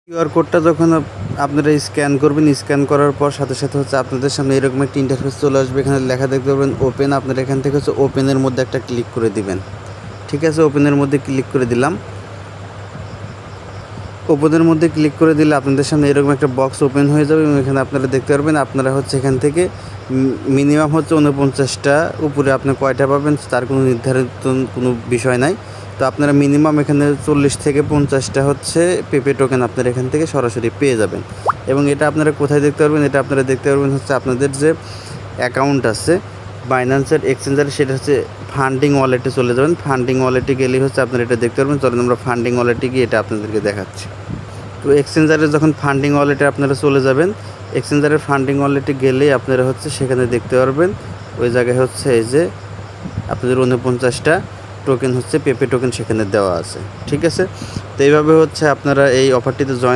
QR কোডটা যখন আপনারা স্ক্যান করবেন, স্ক্যান করার পর সাথে সাথে হচ্ছে আপনাদের সামনে এরকম একটা ইন্টারফেস চলে আসবে। এখানে লেখা দেখতে পারবেন ওপেন। আপনারা এখান থেকে হচ্ছে ওপেনের মধ্যে একটা ক্লিক করে দিবেন। ঠিক আছে, ওপেনের মধ্যে ক্লিক করে দিলাম। ওপেনের মধ্যে ক্লিক করে দিলে আপনাদের সামনে এরকম একটা বক্স ওপেন হয়ে যাবে এবং এখানে আপনারা দেখতে পারবেন আপনারা হচ্ছে এখান থেকে মিনিমাম হচ্ছে 49টা, উপরে আপনি কয়টা পাবেন তার কোনো নির্ধারিত কোনো বিষয় নাই। তো আপনারা মিনিমাম এখানে 40 থেকে 50টা হচ্ছে পেপে টোকেন আপনারা এখান থেকে সরাসরি পেয়ে যাবেন। এবং এটা আপনারা কোথায় দেখতে পারবেন? এটা আপনারা দেখতে পারবেন হচ্ছে আপনাদের যে অ্যাকাউন্ট আছে বাইন্যান্সের এক্সচেঞ্জারে, সেটা হচ্ছে ফান্ডিং ওয়ালেটে চলে যাবেন। ফান্ডিং ওয়ালেটে গেলেই হচ্ছে আপনারা এটা দেখতে পারবেন। চলেন আমরা ফান্ডিং ওয়ালেটে গিয়ে এটা আপনাদেরকে দেখাচ্ছি। তো এক্সচেঞ্জারে যখন ফান্ডিং ওয়ালেটে আপনারা চলে যাবেন, এক্সচেঞ্জারের ফান্ডিং ওয়ালেটে গেলেই আপনারা হচ্ছে সেখানে দেখতে পারবেন ওই জায়গায় হচ্ছে এই যে আপনাদের 49টা টোকেন হচ্ছে পেপে টোকেন সেখানে দেওয়া আছে। ঠিক আছে, তো এইভাবে হচ্ছে আপনারা এই অফারটিতে জয়েন